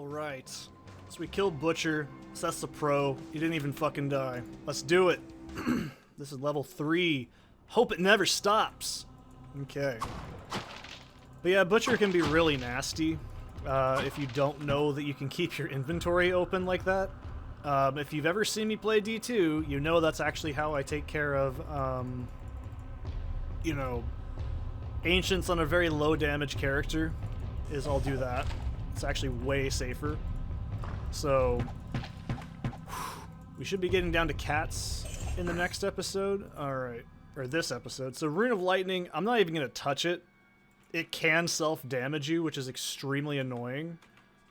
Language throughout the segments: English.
Alright. So we killed Butcher. So that's the pro. He didn't even fucking die. Let's do it. This is level 3. Hope it never stops. Okay. But yeah, Butcher can be really nasty if you don't know that you can keep your inventory open like that. If you've ever seen me play D2, you know that's actually how I take care of, you know, Ancients on a very low damage character, is I'll do that. It's actually way safer. So, we should be getting down to cats in the next episode. Alright. Or this episode. So, Rune of Lightning, I'm not even going to touch it. It can self-damage you, which is extremely annoying.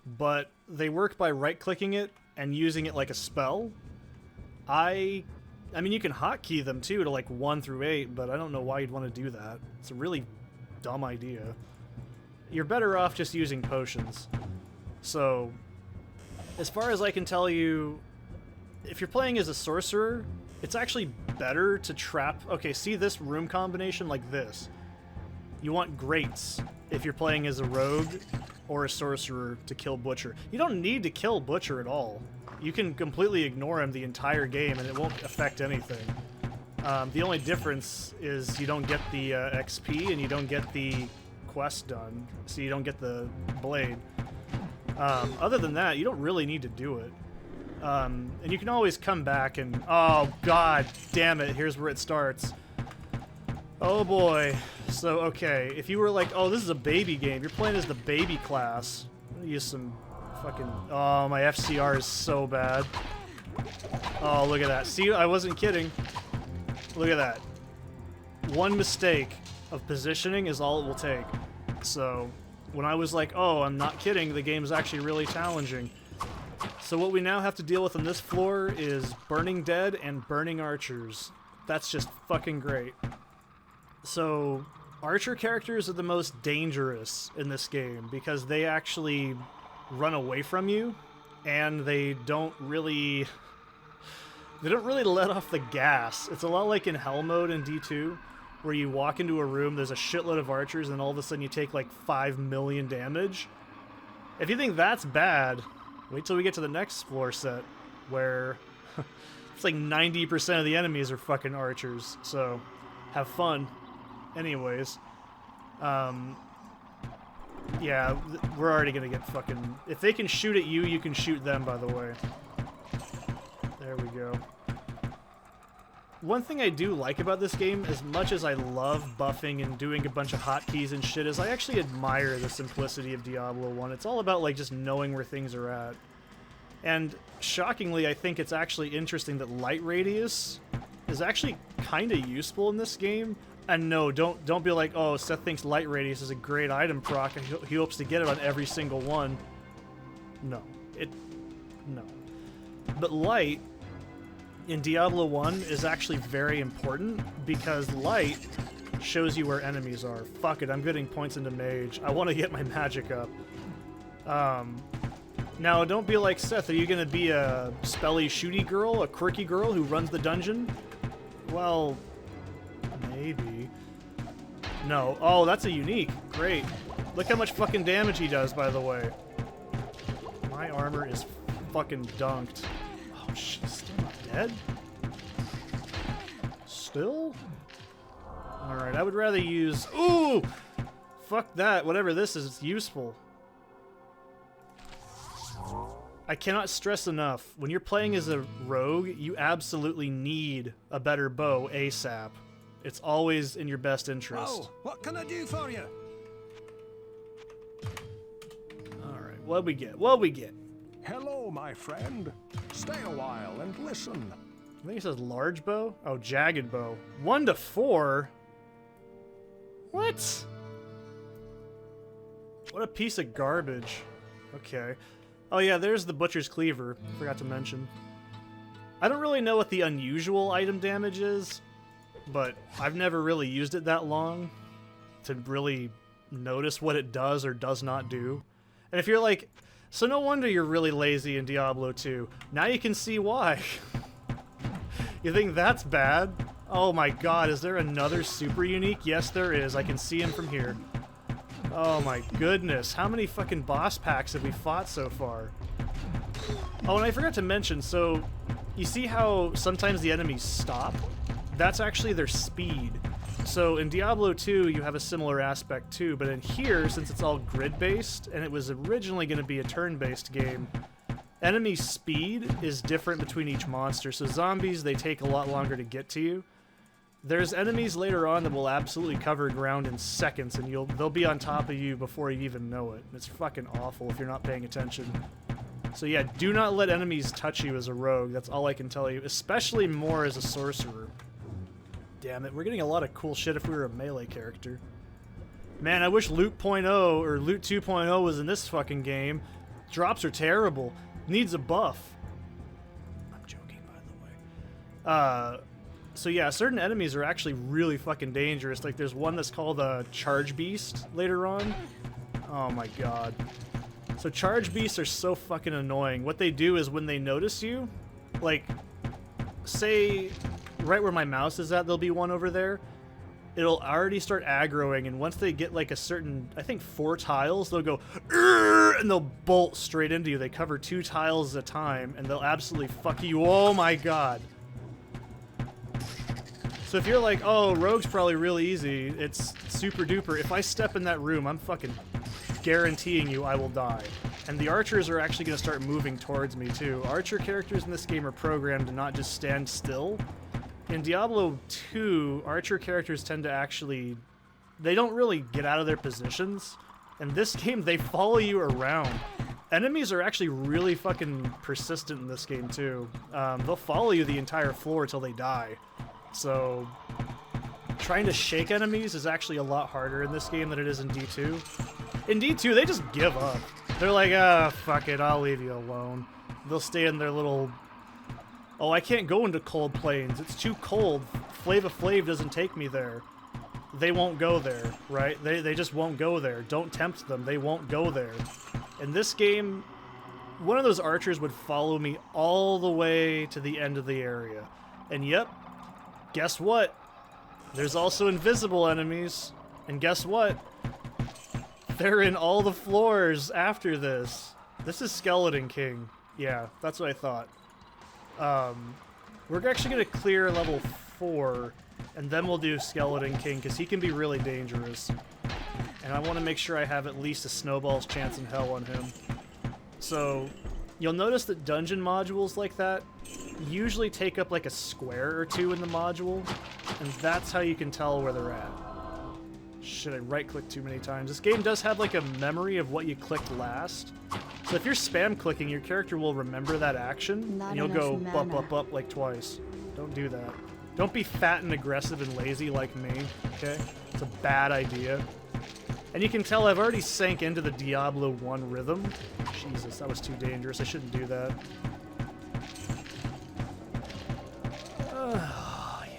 But they work by right-clicking it and using it like a spell. I mean, you can hotkey them too to like 1 through 8, but I don't know why you'd want to do that. It's a really dumb idea. You're better off just using potions. So, as far as I can tell you, if you're playing as a sorcerer, it's actually better to trap... Okay, see this room combination like this. You want grates if you're playing as a rogue or a sorcerer to kill Butcher. You don't need to kill Butcher at all. You can completely ignore him the entire game and it won't affect anything. The only difference is you don't get the XP and you don't get the quest done, so you don't get the blade. Other than that, you don't really need to do it. And you can always come back and... Oh, god damn it, here's where it starts. Oh boy. So, okay, if you were like, oh, this is a baby game, you're playing as the baby class. I'm gonna use some fucking... Oh, my FCR is so bad. Oh, look at that. See, I wasn't kidding. Look at that. One mistake of positioning is all it will take. So, when I was like, oh, I'm not kidding, the game's actually really challenging. So what we now have to deal with on this floor is Burning Dead and Burning Archers. That's just fucking great. So, Archer characters are the most dangerous in this game because they actually run away from you and they don't really let off the gas. It's a lot like in Hell mode in D2 where you walk into a room, there's a shitload of archers, and all of a sudden you take like 5 million damage. If you think that's bad, wait till we get to the next floor set where it's like 90% of the enemies are fucking archers. So, have fun. Anyways, yeah, we're already gonna get fucking... If they can shoot at you, you can shoot them, by the way. There we go. One thing I do like about this game, as much as I love buffing and doing a bunch of hotkeys and shit, is I actually admire the simplicity of Diablo 1. It's all about, like, just knowing where things are at. And, shockingly, I think it's actually interesting that light radius is actually kind of useful in this game. And no, don't be like, oh, Seth thinks light radius is a great item proc and he hopes to get it on every single one. No. No. But light in Diablo 1 is actually very important because light shows you where enemies are. Fuck it, I'm getting points into mage. I want to get my magic up. Now, don't be like, Seth, are you going to be a spelly shooty girl, a quirky girl who runs the dungeon? Well, maybe. No. Oh, that's a unique. Great. Look how much fucking damage he does, by the way. My armor is fucking dunked. Oh, shit. Still not dead? Still? Alright, I would rather use... Ooh! Fuck that. Whatever this is, it's useful. I cannot stress enough, when you're playing as a rogue, you absolutely need a better bow ASAP. It's always in your best interest. Oh, what can I do for you? Alright, what'd we get? What'd we get? Hello, my friend. Stay a while and listen. I think it says large bow? Oh, jagged bow. 1 to 4? What? What a piece of garbage. Okay. Oh yeah, there's the Butcher's Cleaver. Forgot to mention. I don't really know what the unusual item damage is, but I've never really used it that long to really notice what it does or does not do. And if you're like, so no wonder you're really lazy in Diablo 2. Now you can see why. You think that's bad? Oh my god, is there another super unique? Yes, there is. I can see him from here. Oh my goodness, how many fucking boss packs have we fought so far? Oh, and I forgot to mention, so you see how sometimes the enemies stop? That's actually their speed. So in Diablo 2, you have a similar aspect too, but in here, since it's all grid-based, and it was originally going to be a turn-based game, enemy speed is different between each monster. So zombies, they take a lot longer to get to you. There's enemies later on that will absolutely cover ground in seconds, and they'll be on top of you before you even know it. It's fucking awful if you're not paying attention. So yeah, do not let enemies touch you as a rogue. That's all I can tell you, especially more as a sorcerer. Damn it, we're getting a lot of cool shit if we were a melee character. Man, I wish Loot 0.0 or Loot 2.0 was in this fucking game. Drops are terrible. Needs a buff. I'm joking, by the way. So yeah, certain enemies are actually really fucking dangerous. Like there's one that's called a Charge Beast later on. Oh my god. So Charge Beasts are so fucking annoying. What they do is when they notice you, like, say right where my mouse is at, there'll be one over there. It'll already start aggroing, and once they get like a certain, I think 4 tiles, they'll go, and they'll bolt straight into you. They cover 2 tiles at a time, and they'll absolutely fuck you. Oh my god. So if you're like, oh, Rogue's probably really easy, it's super duper. If I step in that room, I'm fucking guaranteeing you I will die. And the archers are actually going to start moving towards me too. Archer characters in this game are programmed to not just stand still. In Diablo 2, archer characters tend to actually, they don't really get out of their positions. In this game, they follow you around. Enemies are actually really fucking persistent in this game too. They'll follow you the entire floor till they die. So trying to shake enemies is actually a lot harder in this game than it is in D2. In D2, they just give up. They're like, ah, fuck it, I'll leave you alone. They'll stay in their little, oh, I can't go into cold plains. It's too cold. Flava Flav doesn't take me there. They won't go there, right? They just won't go there. Don't tempt them. They won't go there. In this game, one of those archers would follow me all the way to the end of the area. And yep, guess what? There's also invisible enemies. And guess what? They're in all the floors after this. This is Skeleton King. Yeah, that's what I thought. We're actually going to clear level 4, and then we'll do Skeleton King, because he can be really dangerous. And I want to make sure I have at least a snowball's chance in hell on him. So, you'll notice that dungeon modules like that usually take up like a square or 2 in the module, and that's how you can tell where they're at. Shit, I right-clicked too many times. This game does have like a memory of what you clicked last. So if you're spam clicking, your character will remember that action, and you'll go bup, bup, bup like twice. Don't do that. Don't be fat and aggressive and lazy like me, okay? It's a bad idea. And you can tell I've already sank into the Diablo 1 rhythm. Jesus, that was too dangerous. I shouldn't do that. Oh, yeah.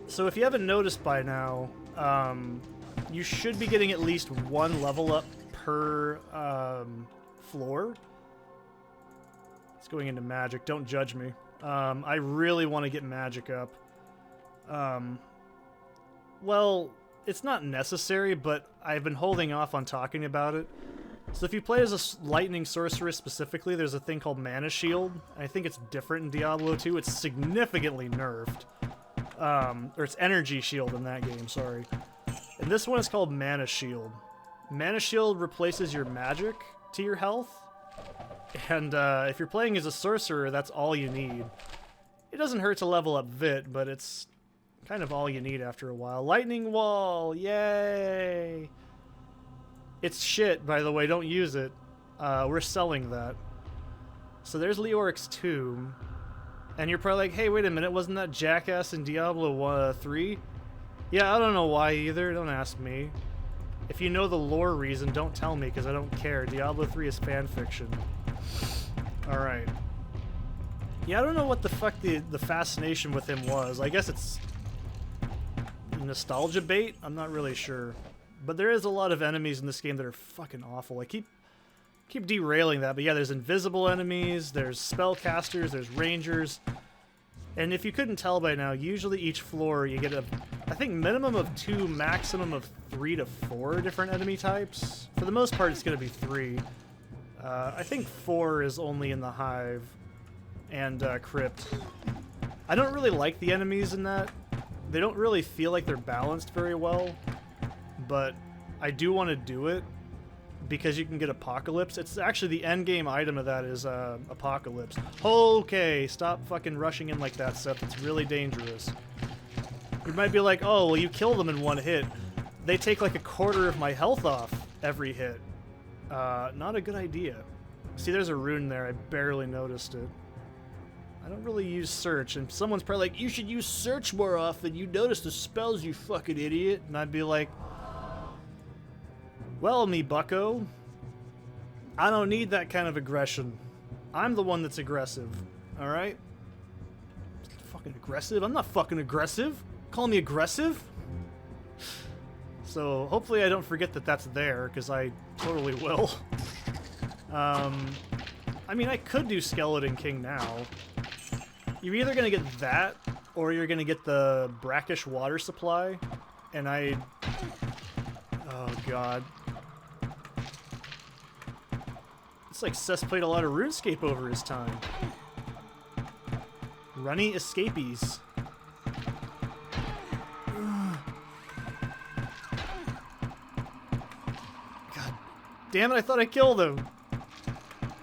So if you haven't noticed by now, you should be getting at least 1 level up per floor. It's going into magic. Don't judge me. I really want to get magic up. Well, it's not necessary, but I've been holding off on talking about it. So if you play as a lightning sorceress specifically, there's a thing called Mana Shield. I think it's different in Diablo 2. It's significantly nerfed. Or it's Energy Shield in that game, sorry. And this one is called Mana Shield. Mana Shield replaces your magic to your health. And if you're playing as a sorcerer, that's all you need. It doesn't hurt to level up Vit, but it's kind of all you need after a while. Lightning Wall! Yay! It's shit, by the way. Don't use it. We're selling that. So there's Leoric's Tomb. And you're probably like, hey, wait a minute. Wasn't that Jackass in Diablo 3? Yeah, I don't know why either. Don't ask me. If you know the lore reason, don't tell me, because I don't care. Diablo 3 is fanfiction. Alright. Yeah, I don't know what the fuck the fascination with him was. I guess it's nostalgia bait? I'm not really sure. But there is a lot of enemies in this game that are fucking awful. I keep derailing that, but yeah, there's invisible enemies, there's spellcasters, there's rangers. And if you couldn't tell by now, usually each floor you get I think minimum of 2, maximum of 3 to 4 different enemy types. For the most part, it's going to be 3. I think 4 is only in the Hive and Crypt. I don't really like the enemies in that. They don't really feel like they're balanced very well, but I do want to do it because you can get Apocalypse. It's actually the end game item of that is Apocalypse. Okay, stop fucking rushing in like that, Seth. It's really dangerous. You might be like, oh, well, you kill them in one hit. They take like a quarter of my health off every hit. Not a good idea. See, there's a rune there. I barely noticed it. I don't really use search, and someone's probably like, you should use search more often. You notice the spells, you fucking idiot. And I'd be like, well, me bucko, I don't need that kind of aggression. I'm the one that's aggressive, alright? Fucking aggressive? I'm not fucking aggressive. Call me aggressive? So, hopefully I don't forget that that's there, because I totally will. I mean, I could do Skeleton King now. You're either going to get that, or you're going to get the brackish water supply, and I... Oh, God. It's like Seth played a lot of RuneScape over his time. Runny escapees. God damn it, I thought I killed him.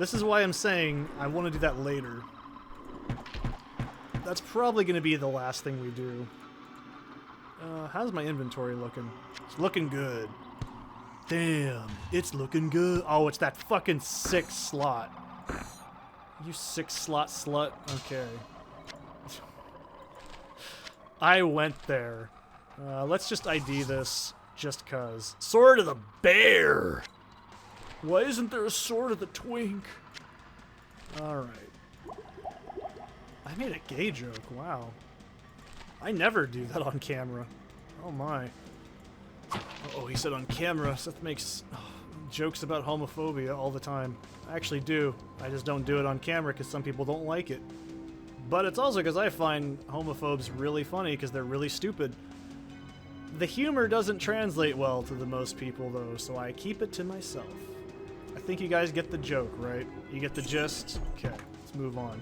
This is why I'm saying I want to do that later. That's probably going to be the last thing we do. How's my inventory looking? It's looking good. Damn, it's looking good. Oh, it's that fucking 6 slot. You 6 slot slut? Okay. I went there. Let's just ID this, just cuz. Sword of the Bear! Why isn't there a Sword of the Twink? Alright. I made a gay joke, wow. I never do that on camera. Oh my. Oh, he said on camera. Seth makes jokes about homophobia all the time. I actually do. I just don't do it on camera because some people don't like it. But it's also because I find homophobes really funny because they're really stupid. The humor doesn't translate well to the most people, though, so I keep it to myself. I think you guys get the joke, right? You get the gist? Okay, let's move on.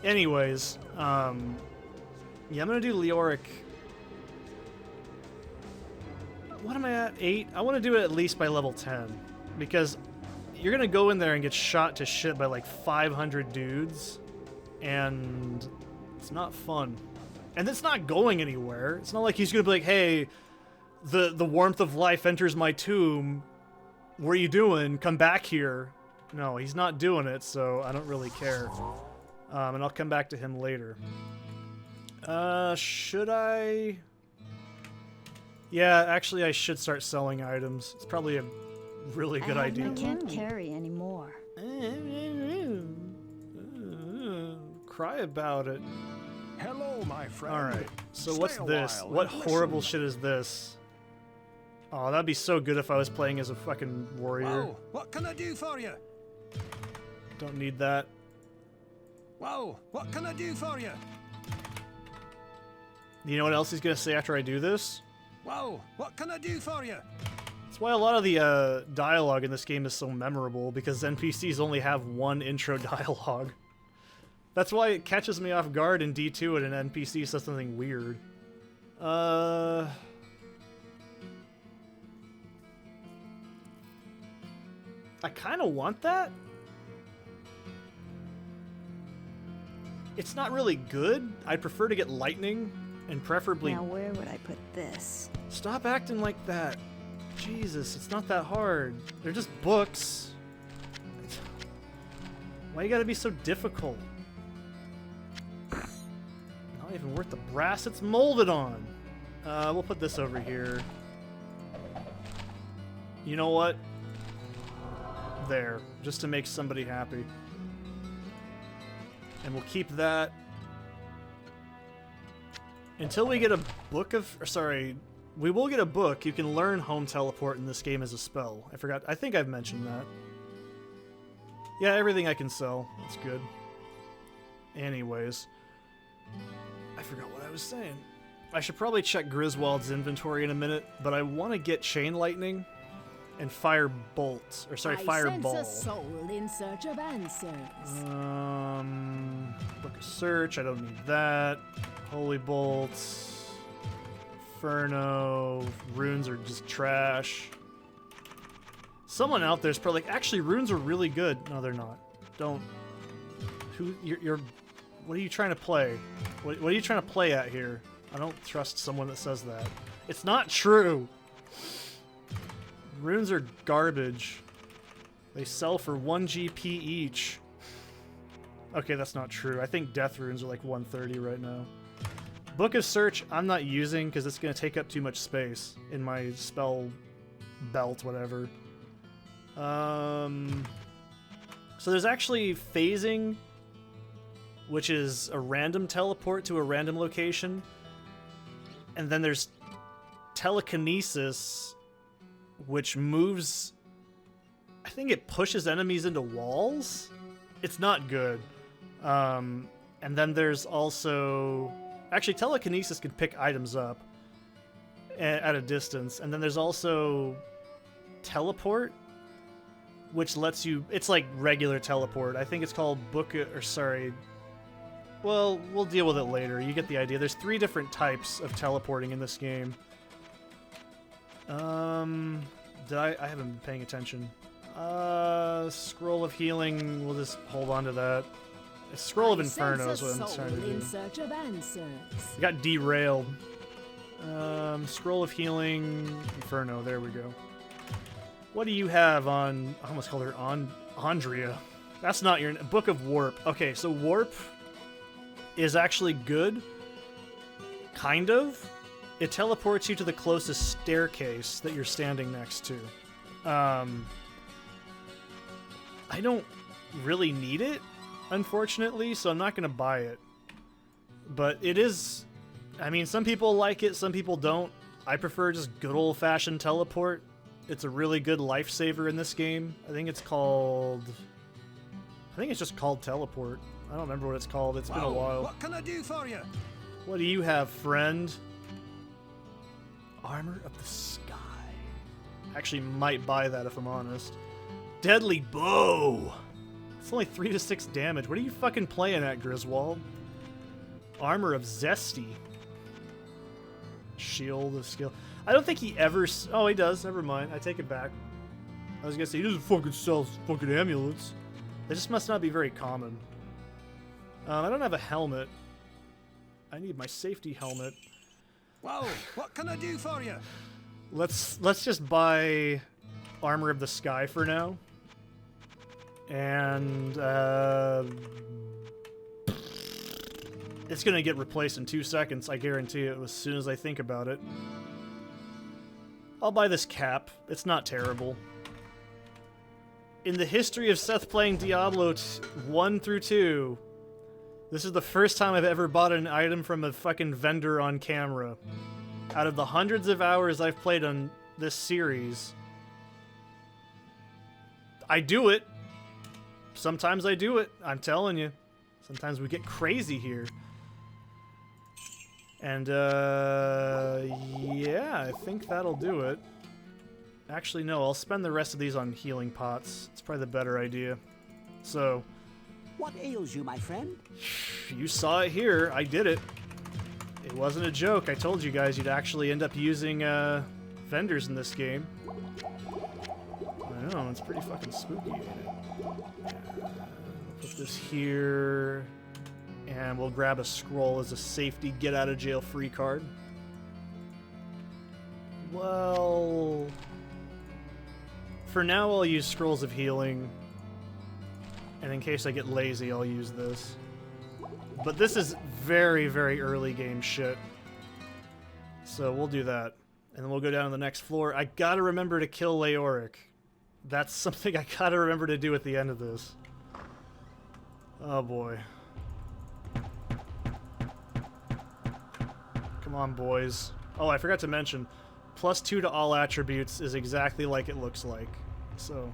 Anyways, yeah, I'm gonna do Leoric. What am I at? 8? I want to do it at least by level 10. Because you're gonna go in there and get shot to shit by like 500 dudes. And it's not fun. And it's not going anywhere. It's not like he's gonna be like, hey, the warmth of life enters my tomb. What are you doing? Come back here. No, he's not doing it, so I don't really care. And I'll come back to him later. Should I? Yeah, actually I should start selling items. It's probably a really good idea. I can't carry anymore. Cry about it. Hello, my friend. Alright, so Stay what's a this? while What and horrible listen. shit is this? Oh, that'd be so good if I was playing as a fucking warrior. Whoa, what can I do for you? Don't need that. Whoa, what can I do for you? You know what else he's gonna say after I do this? Whoa, what can I do for you? That's why a lot of the dialogue in this game is so memorable, because NPCs only have one intro dialogue. That's why it catches me off guard in D2 when an NPC says something weird. I kind of want that. It's not really good. I'd prefer to get lightning, and preferably... Now where would I put this? Stop acting like that. Jesus, it's not that hard. They're just books. Why you gotta be so difficult? Not even worth the brass it's molded on. We'll put this over here. You know what? There, just to make somebody happy. And we'll keep that until we get a book of... Sorry, we will get a book. You can learn home teleport in this game as a spell. I forgot. I think I've mentioned that. Yeah, everything I can sell. That's good. Anyways. I forgot what I was saying. I should probably check Griswold's inventory in a minute, but I want to get Chain Lightning and Fire Bolt. Or sorry, Fireball. I sense a soul in search of answers. Book of Search, I don't need that. Holy Bolts. Inferno. Runes are just trash. Someone out there's probably like, actually, runes are really good. No, they're not. Don't. Who? You're what are you trying to play? What are you trying to play at here? I don't trust someone that says that. It's not true. Runes are garbage. They sell for 1 GP each. Okay, that's not true. I think death runes are like 130 right now. Book of Search, I'm not using because it's going to take up too much space in my spell belt, whatever. So there's actually phasing, which is a random teleport to a random location. And then there's telekinesis, which moves... I think it pushes enemies into walls? It's not good. And then there's also... Actually, telekinesis can pick items up at a distance. And then there's also teleport, which lets you... It's like regular teleport. I think it's called Well, we'll deal with it later. You get the idea. There's 3 different types of teleporting in this game. I haven't been paying attention. Scroll of Healing, we'll just hold on to that. Scroll of Inferno is what I'm trying to do. In search of answers. I got derailed. Scroll of Healing, Inferno, there we go. What do you have on... I almost called her Andrea. That's not your... Book of Warp. Okay, so Warp is actually good. Kind of. It teleports you to the closest staircase that you're standing next to. I don't really need it, unfortunately, so I'm not going to buy it. But it is... I mean, some people like it, some people don't. I prefer just good old-fashioned teleport. It's a really good lifesaver in this game. I think it's just called Teleport. I don't remember what it's called. It's been a while. What can I do for you? What do you have, friend? Armor of the Sky. Actually, might buy that if I'm honest. Deadly Bow. It's only 3 to 6 damage. What are you fucking playing at, Griswold? Armor of Zesty. Shield of Skill. I don't think he ever... Oh, he does. Never mind. I take it back. I was gonna say, he doesn't fucking sell fucking amulets. They just must not be very common. I don't have a helmet. I need my safety helmet. Whoa, what can I do for you? Let's just buy Armor of the Sky for now. And it's gonna get replaced in 2 seconds, I guarantee it, as soon as I think about it. I'll buy this cap. It's not terrible. In the history of Seth playing Diablo 1 through 2, this is the first time I've ever bought an item from a fucking vendor on camera. Out of the hundreds of hours I've played on this series, I do it. Sometimes I do it. I'm telling you. Sometimes we get crazy here. And, yeah, I think that'll do it. Actually, no, I'll spend the rest of these on healing pots. It's probably the better idea. So... What ails you, my friend? You saw it here. I did it. It wasn't a joke. I told you guys you'd actually end up using, vendors in this game. I know, it's pretty fucking spooky, ain't it? Put this here... And we'll grab a scroll as a safety get-out-of-jail-free card. Well... For now, I'll use Scrolls of Healing. And in case I get lazy, I'll use this. But this is very, very early game shit. So we'll do that. And then we'll go down to the next floor. I gotta remember to kill Leoric. That's something I gotta remember to do at the end of this. Oh boy. Come on, boys. Oh, I forgot to mention, +2 to all attributes is exactly like it looks like. So,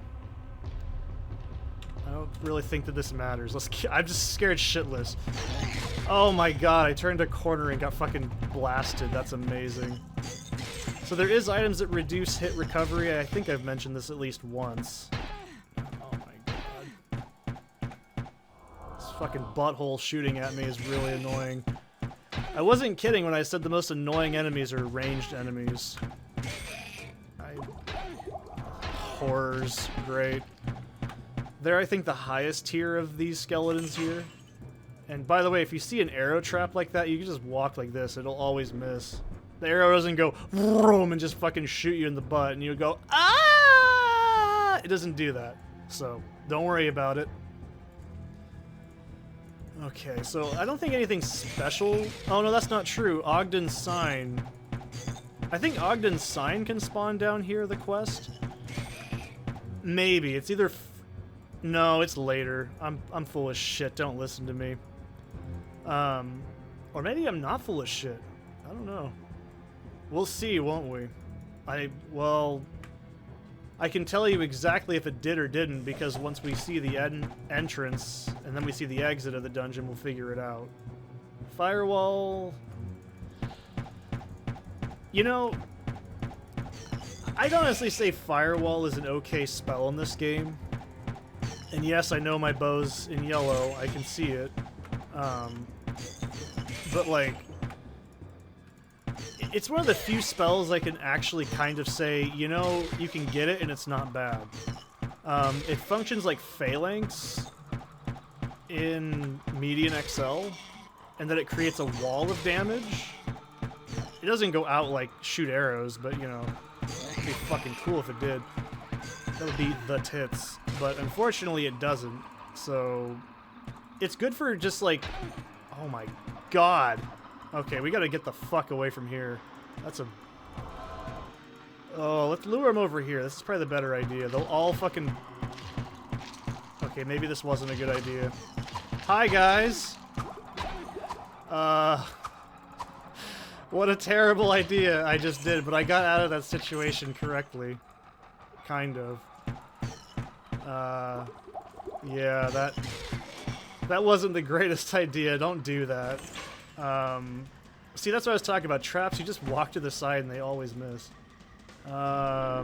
I don't really think that this matters. I'm just scared shitless. Oh my god, I turned a corner and got fucking blasted. That's amazing. So there is items that reduce hit recovery. I think I've mentioned this at least once. Oh my god. This fucking butthole shooting at me is really annoying. I wasn't kidding when I said the most annoying enemies are ranged enemies. Horrors, great. They're, I think, the highest tier of these skeletons here. And by the way, if you see an arrow trap like that, you can just walk like this. It'll always miss. The arrow doesn't go vroom and just fucking shoot you in the butt, and you go, ah! It doesn't do that. So, don't worry about it. Okay, so I don't think anything special... Oh, no, that's not true. Ogden's Sign. I think Ogden's Sign can spawn down here, the quest. Maybe. It's either... No, it's later. I'm full of shit. Don't listen to me. Or maybe I'm not full of shit. I don't know. We'll see, won't we? Well... I can tell you exactly if it did or didn't, because once we see the entrance, and then we see the exit of the dungeon, we'll figure it out. Firewall... You know, I'd honestly say Firewall is an okay spell in this game. And yes, I know my bow's in yellow, I can see it. But like... It's one of the few spells I can actually kind of say, you know, you can get it and it's not bad. It functions like Phalanx in Median XL, and that it creates a wall of damage. It doesn't go out like shoot arrows, but you know, it'd be fucking cool if it did. That would be the tits. But unfortunately it doesn't, so it's good for just like, oh my god. Okay, we gotta get the fuck away from here. That's a... Oh, let's lure them over here. This is probably the better idea. They'll all fucking... Okay, maybe this wasn't a good idea. Hi, guys! What a terrible idea I just did, but I got out of that situation correctly. Kind of. Yeah, that wasn't the greatest idea. Don't do that. See, that's what I was talking about. Traps, you just walk to the side and they always miss. Yeah,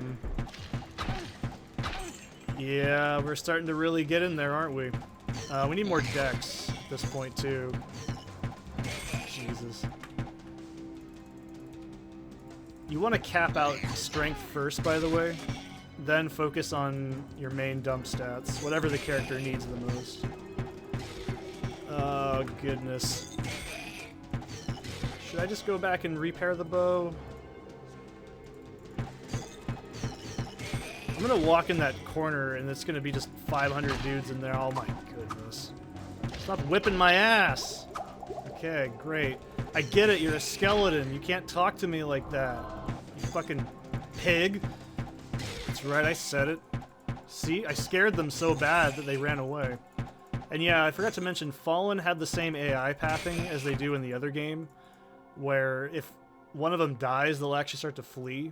we're starting to really get in there, aren't we? We need more decks at this point, too. Jesus. You want to cap out strength first, by the way. Then focus on your main dump stats, whatever the character needs the most. Oh, goodness. Should I just go back and repair the bow? I'm gonna walk in that corner and it's gonna be just 500 dudes in there. Oh my goodness. Stop whipping my ass! Okay, great. I get it, you're a skeleton. You can't talk to me like that. You fucking pig. That's right, I said it. See? I scared them so bad that they ran away. And yeah, I forgot to mention, Fallen had the same AI pathing as they do in the other game, where if one of them dies, they'll actually start to flee.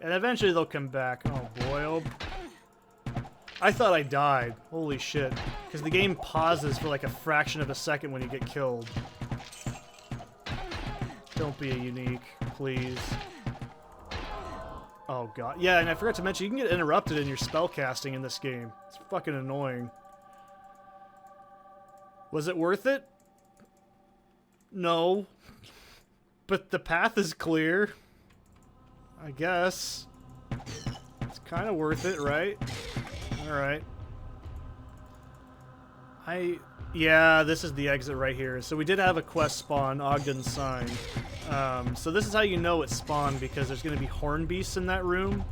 And eventually they'll come back. Oh boy, oh... I thought I died. Holy shit. Because the game pauses for like a fraction of a second when you get killed. Don't be a unique, please. Oh god. Yeah, and I forgot to mention, you can get interrupted in your spellcasting in this game. It's fucking annoying. Was it worth it? No. But the path is clear. I guess. It's kind of worth it, right? Alright. Yeah, this is the exit right here. So we did have a quest spawn, Ogden's Sign. So this is how you know it spawned, because there's going to be horn beasts in that room,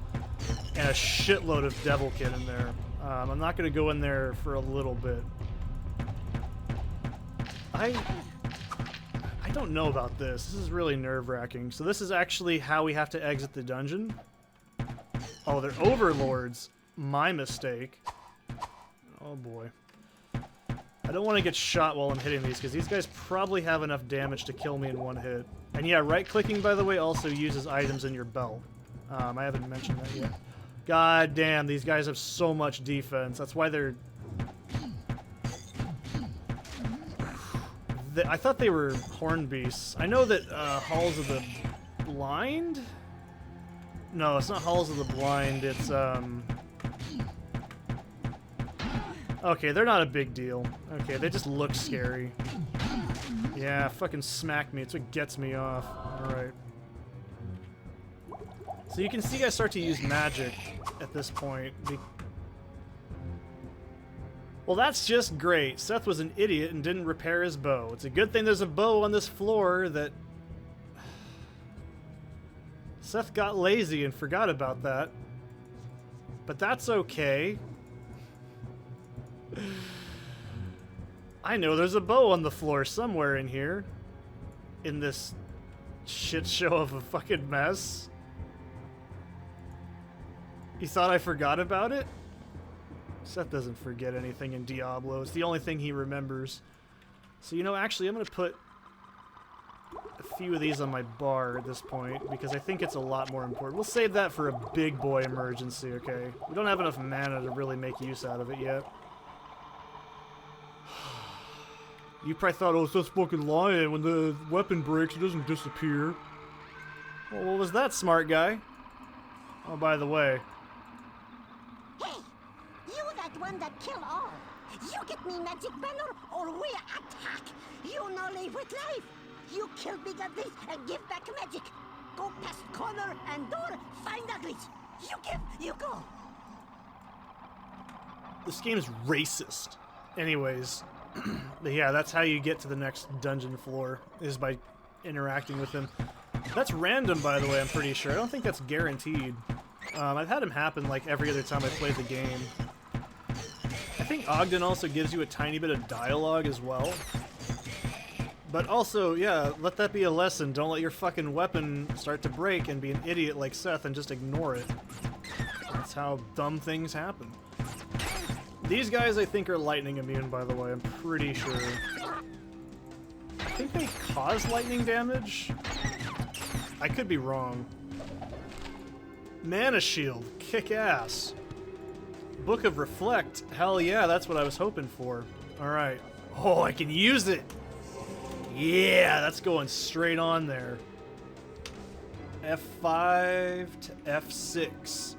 and a shitload of devilkin in there. I'm not going to go in there for a little bit. I don't know about this. This is really nerve-wracking. So this is actually how we have to exit the dungeon. Oh, they're overlords. My mistake. Oh boy. I don't want to get shot while I'm hitting these, because these guys probably have enough damage to kill me in one hit. And yeah, right-clicking, by the way, also uses items in your belt. I haven't mentioned that yet. God damn, these guys have so much defense. That's why they're... I thought they were horn beasts. I know that Halls of the Blind? No, it's not Halls of the Blind. It's okay, they're not a big deal. Okay, they just look scary. Yeah, fucking smack me. It's what gets me off. Alright. So you can see I start to use magic at this point. Well, that's just great. Seth was an idiot and didn't repair his bow. It's a good thing there's a bow on this floor that... Seth got lazy and forgot about that. But that's okay. I know there's a bow on the floor somewhere in here. In this shit show of a fucking mess. You thought I forgot about it? Seth doesn't forget anything in Diablo. It's the only thing he remembers. So, you know, actually, I'm going to put a few of these on my bar at this point, because I think it's a lot more important. We'll save that for a big boy emergency, okay? We don't have enough mana to really make use out of it yet. You probably thought, oh, it's just fucking lying. When the weapon breaks, it doesn't disappear. Well, what was that, smart guy? Oh, by the way... Hey, you that one that kill all. You get me magic banner or we attack. You no live with life. You kill big uglies and give back magic. Go past corner and door, find uglies. You give, you go. This game is racist. Anyways, yeah, that's how you get to the next dungeon floor, is by interacting with him. That's random, by the way, I'm pretty sure. I don't think that's guaranteed. I've had him happen like every other time I played the game. I think Ogden also gives you a tiny bit of dialogue as well. But also, yeah, let that be a lesson. Don't let your fucking weapon start to break and be an idiot like Seth and just ignore it. That's how dumb things happen. These guys, I think, are lightning immune, by the way. I'm pretty sure. I think they cause lightning damage? I could be wrong. Mana Shield. Kick ass. Book of Reflect. Hell yeah, that's what I was hoping for. Alright. Oh, I can use it! Yeah, that's going straight on there. F5 to F6.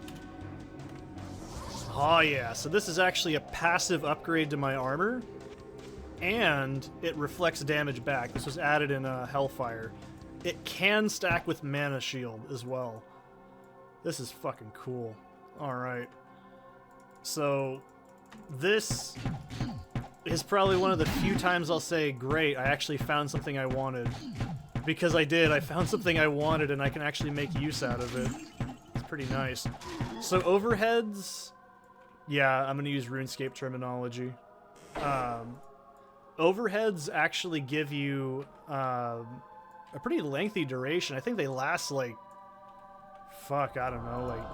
Oh yeah, so this is actually a passive upgrade to my armor, and it reflects damage back. This was added in Hellfire. It can stack with Mana Shield as well. This is fucking cool. Alright. So, this is probably one of the few times I'll say, great, I actually found something I wanted. Because I did, I found something I wanted and I can actually make use out of it. It's pretty nice. So overheads, yeah, I'm gonna use RuneScape terminology. Overheads actually give you a pretty lengthy duration. I think they last like, fuck, I don't know, like...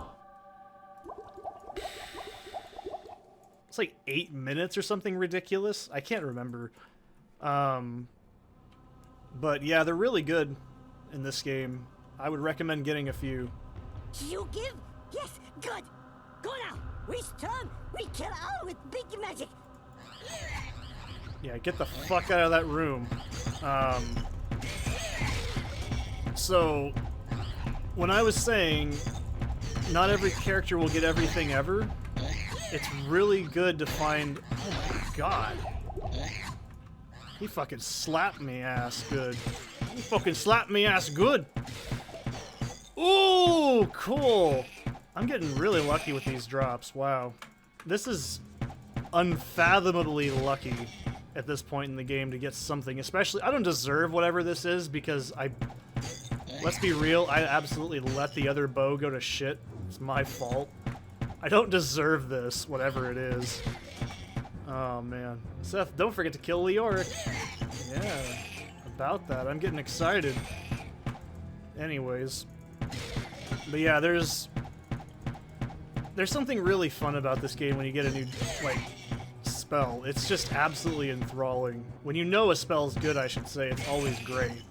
It's like 8 minutes or something ridiculous. I can't remember. But yeah, they're really good in this game. I would recommend getting a few. You give? Yes, good. Go now. We storm. We kill all with big magic. Yeah, get the fuck out of that room. So, when I was saying not every character will get everything ever, it's really good to find... Oh my god. He fucking slapped me ass good. He fucking slapped me ass good. Ooh, cool. I'm getting really lucky with these drops. Wow. This is unfathomably lucky at this point in the game to get something. Especially, I don't deserve whatever this is because let's be real, I absolutely let the other bow go to shit. It's my fault. I don't deserve this, whatever it is. Oh, man. Seth, don't forget to kill Leoric. Yeah, about that. I'm getting excited. Anyways. But yeah, there's something really fun about this game when you get a new, like, spell. It's just absolutely enthralling. When you know a spell's good, I should say, it's always great.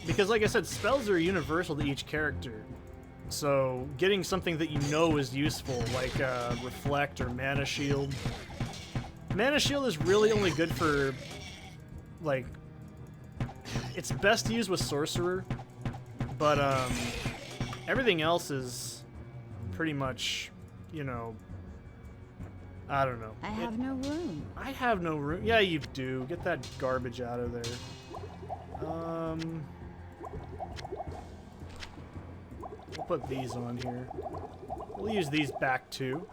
Because, like I said, spells are universal to each character. So, getting something that you know is useful, like Reflect or Mana Shield. Mana Shield is really only good for like, it's best used with Sorcerer, but everything else is pretty much, you know, I don't know. I have no room. I have no room. Yeah, you do. Get that garbage out of there. We'll put these on here. We'll use these back too.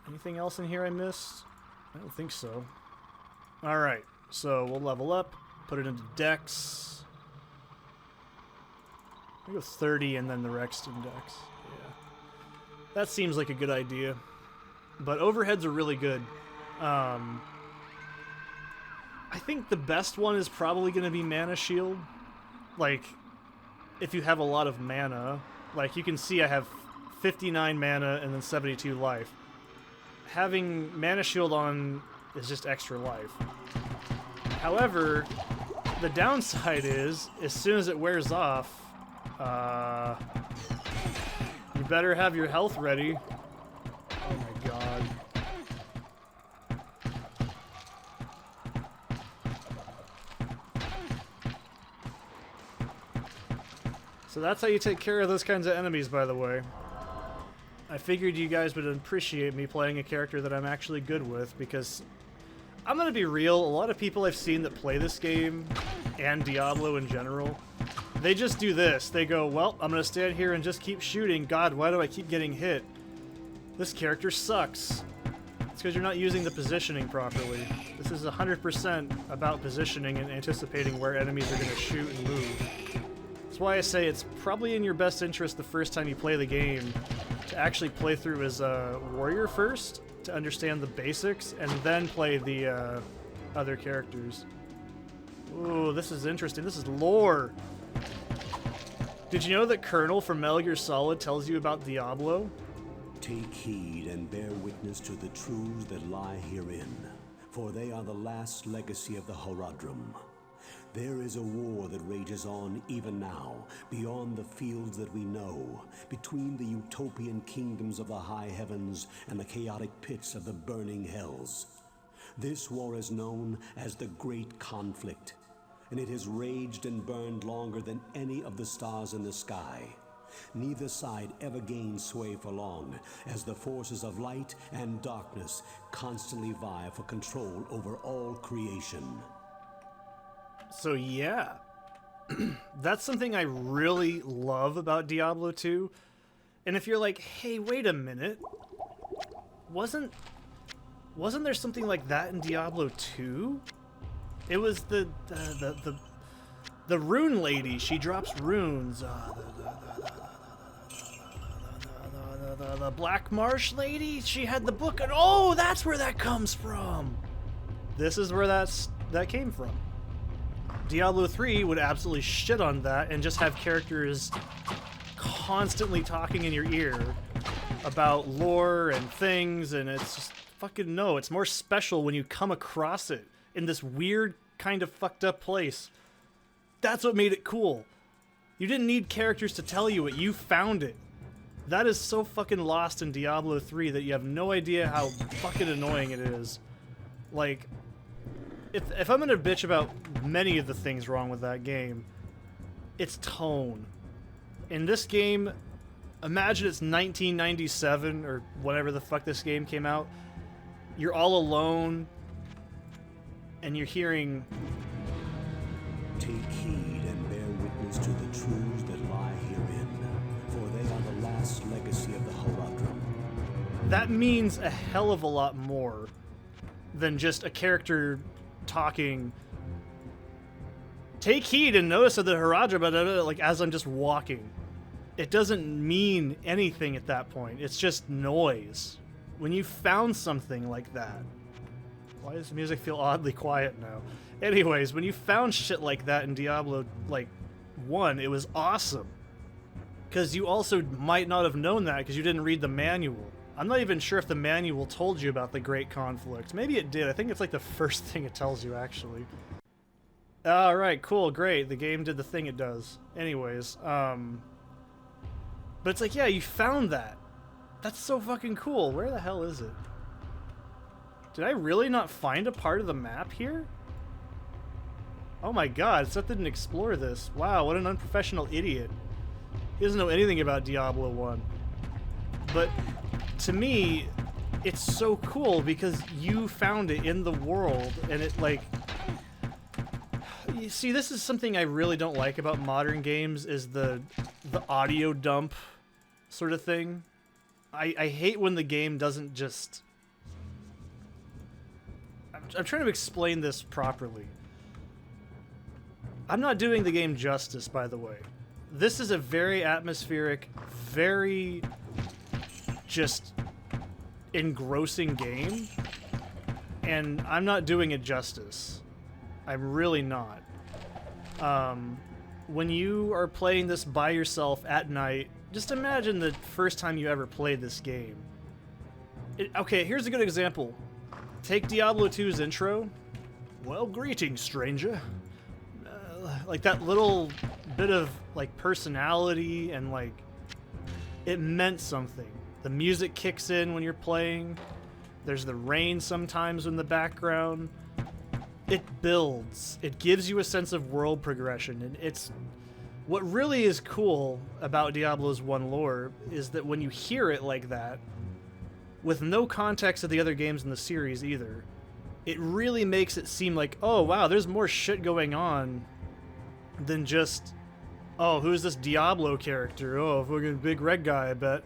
Anything else in here I missed? I don't think so. Alright, so we'll level up, put it into Dex. I'll go 30 and then the rest in Dex. Yeah. That seems like a good idea. But overheads are really good. I think the best one is probably going to be Mana Shield. Like, if you have a lot of mana, like you can see I have 59 mana and then 72 life. Having Mana Shield on is just extra life. However, the downside is, as soon as it wears off, you better have your health ready. Oh my god. So that's how you take care of those kinds of enemies, by the way. I figured you guys would appreciate me playing a character that I'm actually good with, because I'm gonna be real, a lot of people I've seen that play this game, and Diablo in general, they just do this. They go, well, I'm gonna stand here and just keep shooting. God, why do I keep getting hit? This character sucks. It's because you're not using the positioning properly. This is 100% about positioning and anticipating where enemies are gonna shoot and move. That's why I say it's probably in your best interest the first time you play the game to actually play through as a warrior first, to understand the basics, and then play the other characters. Ooh, this is interesting. This is lore. Did you know that Colonel from Metal Gear Solid tells you about Diablo? Take heed and bear witness to the truths that lie herein, for they are the last legacy of the Horadrim. There is a war that rages on even now, beyond the fields that we know, between the utopian kingdoms of the high heavens and the chaotic pits of the burning hells. This war is known as the Great Conflict, and it has raged and burned longer than any of the stars in the sky. Neither side ever gains sway for long, as the forces of light and darkness constantly vie for control over all creation. So yeah, that's something I really love about Diablo 2. And if you're like, hey, wait a minute, wasn't there something like that in Diablo 2? It was the rune lady. She drops runes. The Black Marsh lady. She had the book, and oh, that's where that comes from. This is where that came from. Diablo 3 would absolutely shit on that and just have characters constantly talking in your ear about lore and things, and it's just fucking no. It's more special when you come across it in this weird kind of fucked up place. That's what made it cool. You didn't need characters to tell you it. You found it. That is so fucking lost in Diablo 3 that you have no idea how fucking annoying it is. Like, if I'm gonna bitch about many of the things wrong with that game, it's tone. In this game, imagine it's 1997 or whatever the fuck this game came out. You're all alone, and you're hearing... Take heed and bear witness to the truths that lie herein, for they are the last legacy of the Horadrim. That means a hell of a lot more than just a character talking, take heed and notice of the Horadrim, like as I'm just walking. It doesn't mean anything at that point. It's just noise. When you found something like that, why does the music feel oddly quiet now? Anyways, when you found shit like that in Diablo, like, 1, it was awesome. Because you also might not have known that because you didn't read the manual. I'm not even sure if the manual told you about the Great Conflict. Maybe it did. I think it's like the first thing it tells you, actually. Alright, cool, great. The game did the thing it does. Anyways, but it's like, yeah, you found that. That's so fucking cool. Where the hell is it? Did I really not find a part of the map here? Oh my god, Seth didn't explore this. Wow, what an unprofessional idiot. He doesn't know anything about Diablo 1. But to me, it's so cool because you found it in the world, and it, like... You see, this is something I really don't like about modern games, is the audio dump sort of thing. I hate when the game doesn't just... I'm trying to explain this properly. I'm not doing the game justice, by the way. This is a very atmospheric, very just engrossing game, and I'm not doing it justice. I'm really not. When you are playing this by yourself at night, just imagine the first time you ever played this game. Okay, here's a good example. Take Diablo 2's intro. Well, greetings, stranger. Like that little bit of like personality and like it meant something. The music kicks in when you're playing. There's the rain sometimes in the background. It builds. It gives you a sense of world progression, and it's what really is cool about Diablo's 1 lore is that when you hear it like that, with no context of the other games in the series either, it really makes it seem like, oh wow, there's more shit going on than just, oh, who's this Diablo character? Oh, fucking big red guy, I bet.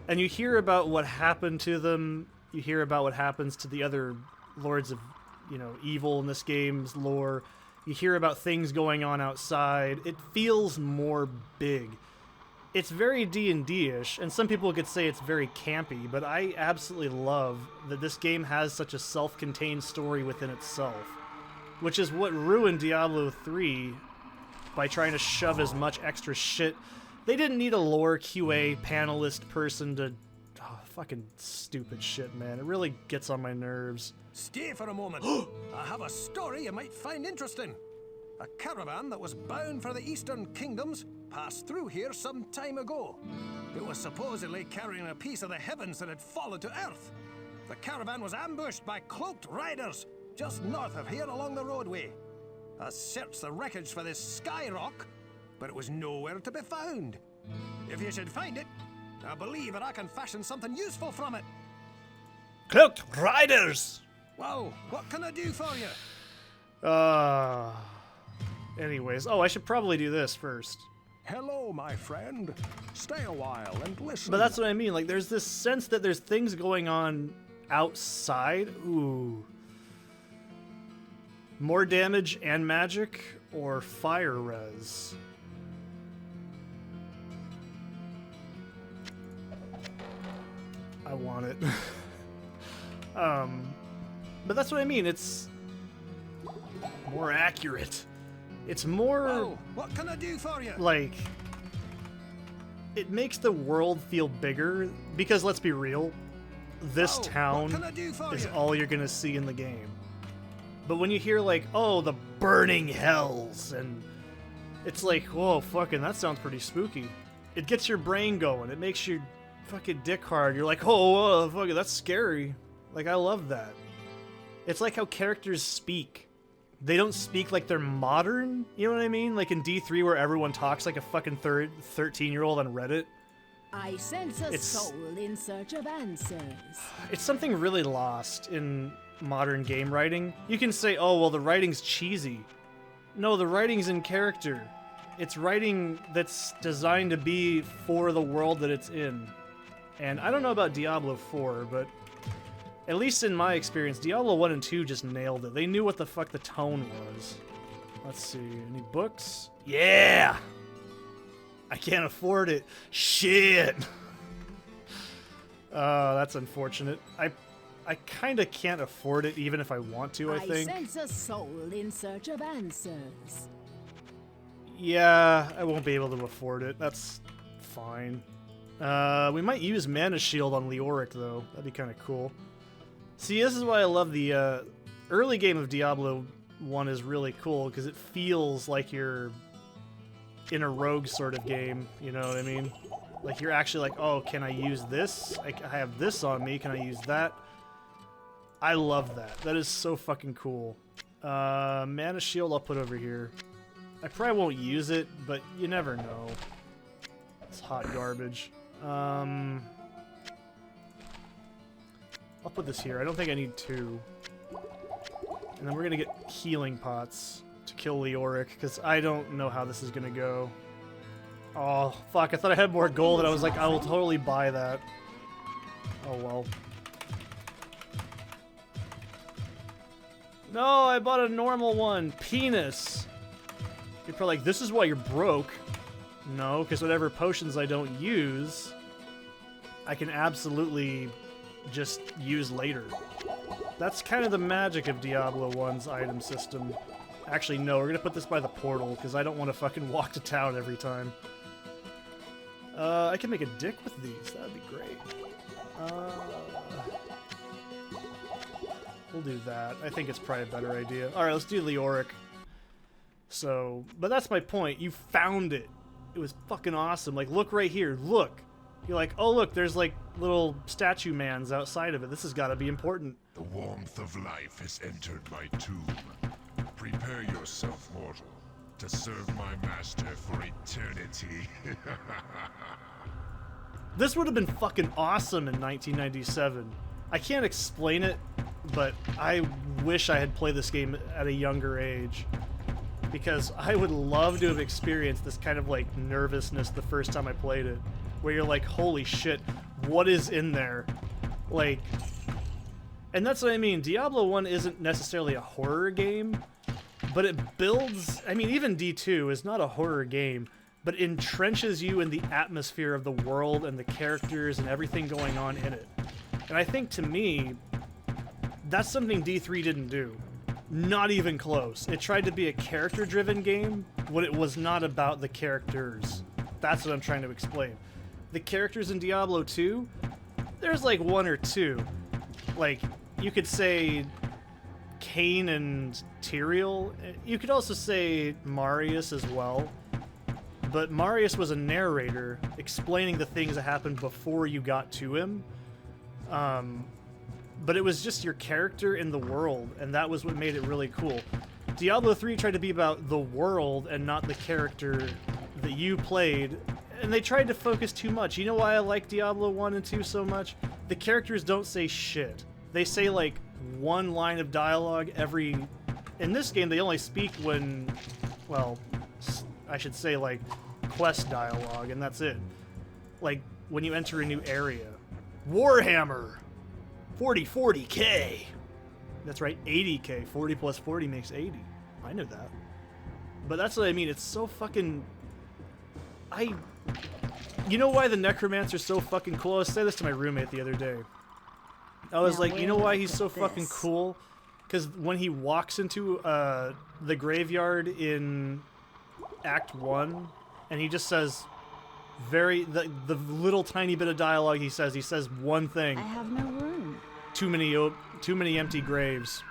And you hear about what happened to them, you hear about what happens to the other lords of, you know, evil in this game's lore, you hear about things going on outside. It feels more big. It's very D&D-ish, and some people could say it's very campy, but I absolutely love that this game has such a self-contained story within itself, which is what ruined Diablo 3 by trying to shove as much extra shit. They didn't need a lore QA panelist person to... Oh, fucking stupid shit, man. It really gets on my nerves. Stay for a moment. I have a story you might find interesting. A caravan that was bound for the Eastern Kingdoms passed through here some time ago. It was supposedly carrying a piece of the heavens that had fallen to earth. The caravan was ambushed by cloaked riders just north of here along the roadway. I searched the wreckage for this sky rock, but it was nowhere to be found. If you should find it, I believe that I can fashion something useful from it. Cloaked riders! Well, what can I do for you? Anyways, oh, I should probably do this first. Hello, my friend. Stay a while and listen. But that's what I mean, like, there's this sense that there's things going on outside. Ooh. More damage and magic, or fire res? I want it. But that's what I mean, it's more accurate. It's more... Oh, what can I do for you? Like, it makes the world feel bigger, because let's be real, this town is all you're gonna see in the game. But when you hear like, oh, the burning hells, and it's like, whoa, fucking, that sounds pretty spooky. It gets your brain going. It makes your fucking dick hard. You're like, oh, fucking, that's scary. Like, I love that. It's like how characters speak. They don't speak like they're modern, you know what I mean? Like in D3 where everyone talks like a fucking 13-year-old on Reddit. I sense a soul in search of answers. It's something really lost in modern game writing. You can say, oh, well, the writing's cheesy. No, the writing's in character. It's writing that's designed to be for the world that it's in. And I don't know about Diablo 4, but at least in my experience, Diablo 1 and 2 just nailed it. They knew what the fuck the tone was. Let's see, any books? Yeah! I can't afford it. Shit! That's unfortunate. I kinda can't afford it even if I want to, I think. I sense a soul in search of answers. Yeah, I won't be able to afford it. That's fine. We might use Mana Shield on Leoric, though. That'd be kinda cool. See, this is why I love the early game of Diablo 1 is really cool, because it feels like you're in a rogue sort of game, you know what I mean? Like, you're actually like, oh, can I use this? I have this on me, can I use that? I love that. That is so fucking cool. Mana shield I'll put over here. I probably won't use it, but you never know. It's hot garbage. I'll put this here. I don't think I need 2. And then we're gonna get healing pots to kill Leoric, because I don't know how this is gonna go. Oh, fuck, I thought I had more gold, and I was like, I will totally buy that. Oh, well. No, I bought a normal one. Penis. You're probably like, this is why you're broke. No, because whatever potions I don't use, I can absolutely just use later. That's kind of the magic of Diablo 1's item system. Actually, no, we're gonna put this by the portal, because I don't want to fucking walk to town every time. I can make a dick with these. That would be great. We'll do that. I think it's probably a better idea. Alright, let's do Leoric. So, but that's my point. You found it. It was fucking awesome. Like, look right here. Look. You're like, oh, look, there's like little statue mans outside of it. This has got to be important. The warmth of life has entered my tomb. Prepare yourself, mortal, to serve my master for eternity. This would have been fucking awesome in 1997. I can't explain it, but I wish I had played this game at a younger age. Because I would love to have experienced this kind of like nervousness the first time I played it. Where you're like, holy shit, what is in there? Like, and that's what I mean. Diablo 1 isn't necessarily a horror game, but it builds, I mean, even D2 is not a horror game, but entrenches you in the atmosphere of the world and the characters and everything going on in it. And I think, to me, that's something D3 didn't do. Not even close. It tried to be a character-driven game when it was not about the characters. That's what I'm trying to explain. The characters in Diablo 2, there's like 1 or 2. Like, you could say Cain and Tyrael. You could also say Marius as well. But Marius was a narrator explaining the things that happened before you got to him. But it was just your character in the world, and that was what made it really cool. Diablo 3 tried to be about the world and not the character that you played, and they tried to focus too much. You know why I like Diablo 1 and 2 so much? The characters don't say shit. They say like one line of dialogue every... In this game, they only speak when... Well, I should say like quest dialogue, and that's it. Like when you enter a new area. Warhammer! 40K. That's right, 80K. 40 plus 40 makes 80. I know that. But that's what I mean. It's so fucking... You know why the Necromancer's so fucking cool? I was saying this to my roommate the other day. I was like, you know why he's so fucking cool? Because when he walks into the graveyard in Act 1, and he just says... the little tiny bit of dialogue he says one thing. I have no room. Too many empty graves.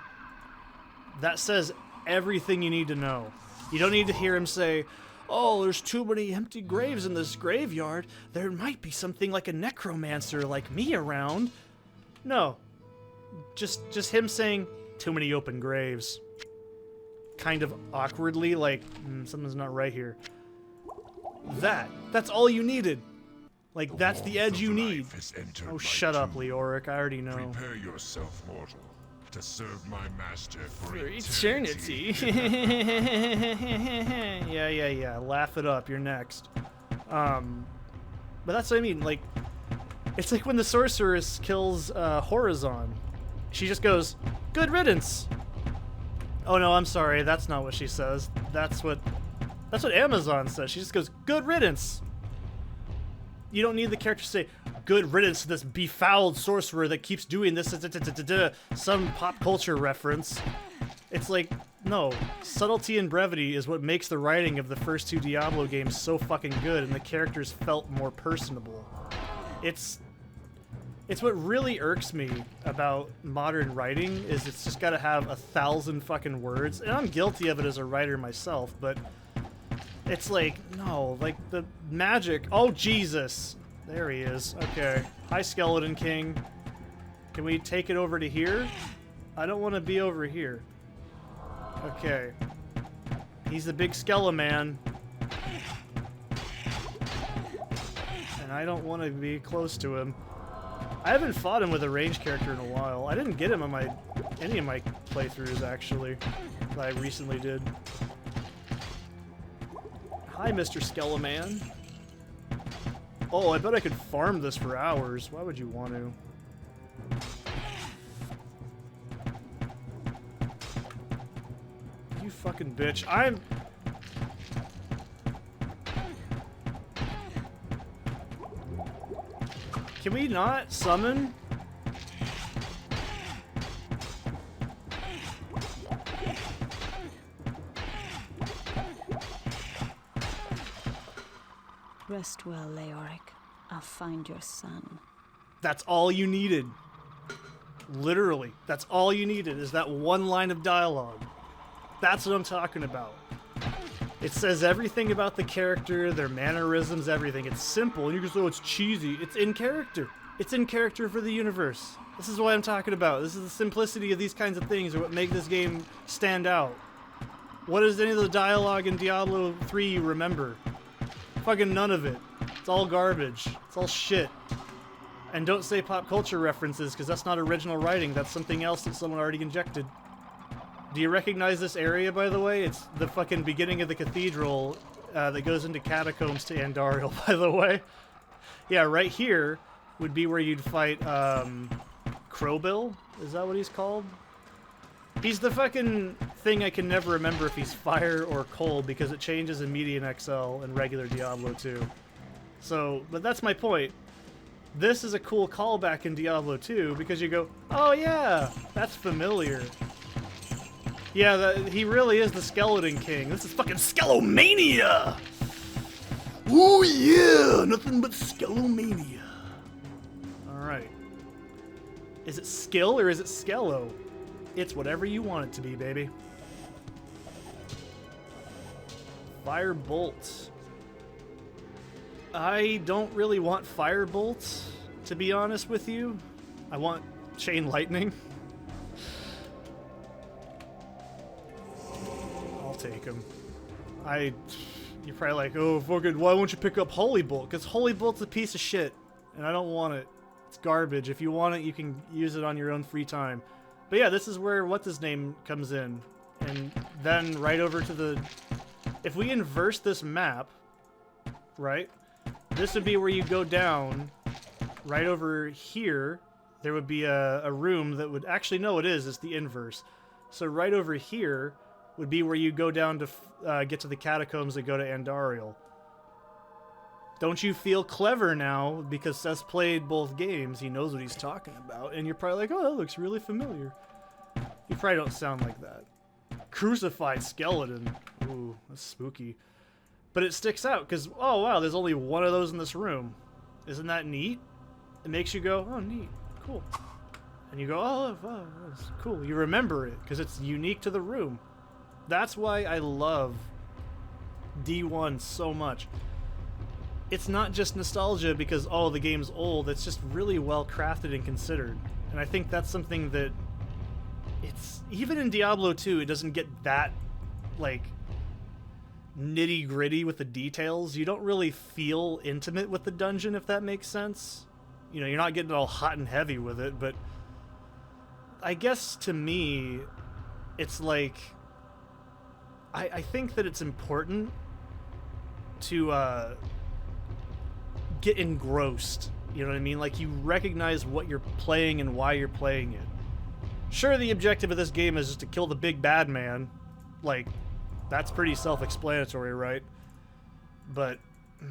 That says everything you need to know. You don't need to hear him say, oh, there's too many empty graves in this graveyard. There might be something like a necromancer like me around. No. Just him saying, too many open graves. Kind of awkwardly, like, something's not right here. That's all you needed. Like, that's the edge you need. Oh, shut up, Leoric. I already know. Prepare yourself, mortal, to serve my master for eternity. Yeah. Laugh it up. You're next. But that's what I mean. Like, it's like when the sorceress kills Horizon. She just goes, good riddance. Oh, no, I'm sorry. That's not what she says. That's what Amazon says. She just goes, good riddance. You don't need the character to say, good riddance to this befouled sorcerer that keeps doing this, some pop culture reference. It's like, no. Subtlety and brevity is what makes the writing of the first 2 Diablo games so fucking good, and the characters felt more personable. It's what really irks me about modern writing, is it's just gotta have 1,000 fucking words, and I'm guilty of it as a writer myself, but... It's like, no, like the magic. Oh, Jesus. There he is. Okay. Hi, Skeleton King. Can we take it over to here? I don't want to be over here. Okay. He's the big Skeleman. And I don't want to be close to him. I haven't fought him with a ranged character in a while. I didn't get him on any of my playthroughs, actually, that I recently did. Hi, Mr. Skeleman. Oh, I bet I could farm this for hours. Why would you want to? You fucking bitch. Can we not summon? Rest well, Leoric. I'll find your son. That's all you needed. Literally, that's all you needed is that one line of dialogue. That's what I'm talking about. It says everything about the character, their mannerisms, everything. It's simple, and you can say, oh, it's cheesy. It's in character. It's in character for the universe. This is what I'm talking about. This is the simplicity of these kinds of things are what make this game stand out. What does any of the dialogue in Diablo 3 remember? Fucking none of it. It's all garbage. It's all shit. And don't say pop culture references, because that's not original writing. That's something else that someone already injected. Do you recognize this area, by the way? It's the fucking beginning of the cathedral that goes into catacombs to Andariel, by the way. Yeah, right here would be where you'd fight Crowbill? Is that what he's called? He's the fucking thing I can never remember if he's fire or cold, because it changes in Median XL and regular Diablo 2. So, but that's my point. This is a cool callback in Diablo 2, because you go, oh yeah, that's familiar. Yeah, he really is the Skeleton King. This is fucking Skelomania! Ooh yeah, nothing but Skelomania. Alright. Is it skill or is it Skello? It's whatever you want it to be, baby. Firebolt. I don't really want Firebolt, to be honest with you. I want Chain Lightning. I'll take him. You're probably like, oh, fucking, why won't you pick up Holy Bolt? Because Holy Bolt's a piece of shit, and I don't want it. It's garbage. If you want it, you can use it on your own free time. But yeah, this is where what's-his-name comes in. And then right over to the... If we inverse this map, right? This would be where you go down. Right over here, there would be a room that would... Actually, no, it is. It's the inverse. So right over here would be where you go down to get to the catacombs that go to Andariel. Don't you feel clever now? Because Seth's played both games. He knows what he's talking about. And you're probably like, oh, that looks really familiar. You probably don't sound like that. Crucified skeleton. Ooh, that's spooky. But it sticks out because, oh, wow, there's only one of those in this room. Isn't that neat? It makes you go, oh, neat. Cool. And you go, oh, that's cool. You remember it because it's unique to the room. That's why I love D1 so much. It's not just nostalgia because, oh, the game's old. It's just really well crafted and considered. And I think that's something that it's... Even in Diablo 2, it doesn't get that, like, nitty-gritty with the details. You don't really feel intimate with the dungeon, if that makes sense. You know, you're not getting all hot and heavy with it, but I guess to me, it's like... I think that it's important to get engrossed. You know what I mean? Like, you recognize what you're playing and why you're playing it. Sure, the objective of this game is just to kill the big bad man. Like, that's pretty self-explanatory, right? But, I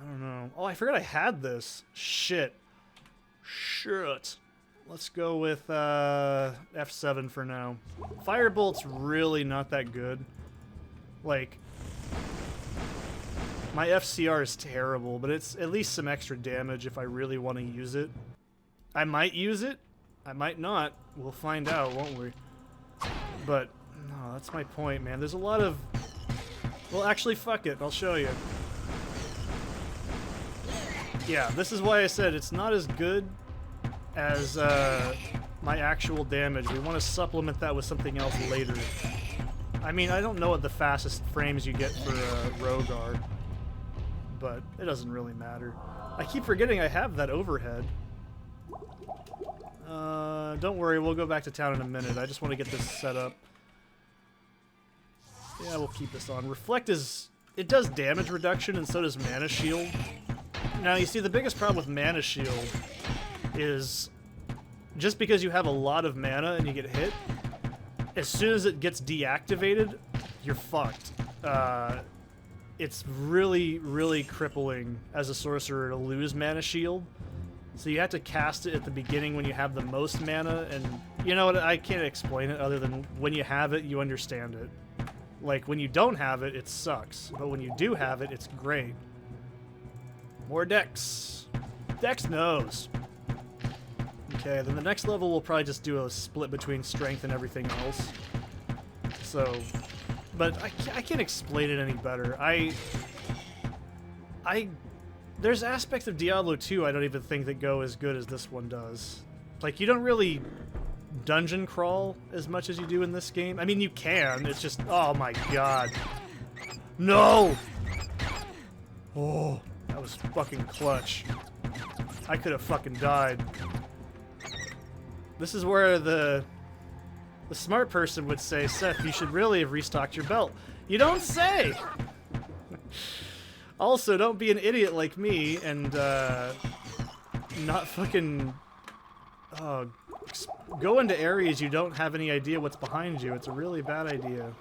don't know. Oh, I forgot I had this. Shit. Let's go with F7 for now. Firebolt's really not that good. Like, my FCR is terrible, but it's at least some extra damage if I really want to use it. I might use it. I might not. We'll find out, won't we? But, no, that's my point, man. There's a lot of... Well, actually, fuck it. I'll show you. Yeah, this is why I said it's not as good as my actual damage. We want to supplement that with something else later. I mean, I don't know what the fastest frames you get for Rogue are, but it doesn't really matter. I keep forgetting I have that overhead. Don't worry, we'll go back to town in a minute. I just want to get this set up. Yeah, we'll keep this on. Reflect it does damage reduction, and so does Mana Shield. Now, you see, the biggest problem with Mana Shield is just because you have a lot of mana and you get hit, as soon as it gets deactivated, you're fucked. It's really, really crippling as a sorcerer to lose Mana Shield. So you have to cast it at the beginning when you have the most mana, and you know what, I can't explain it other than when you have it, you understand it. Like, when you don't have it, it sucks. But when you do have it, it's great. More Dex. Dex knows. Okay, then the next level we'll probably just do a split between strength and everything else. So, but I can't explain it any better. There's aspects of Diablo 2 I don't even think that go as good as this one does. Like, you don't really dungeon crawl as much as you do in this game. I mean, you can, it's just, oh my god. No! Oh, that was fucking clutch. I could have fucking died. This is where the smart person would say, Seth, you should really have restocked your belt. You don't say! Also, don't be an idiot like me and not fucking go into areas you don't have any idea what's behind you. It's a really bad idea.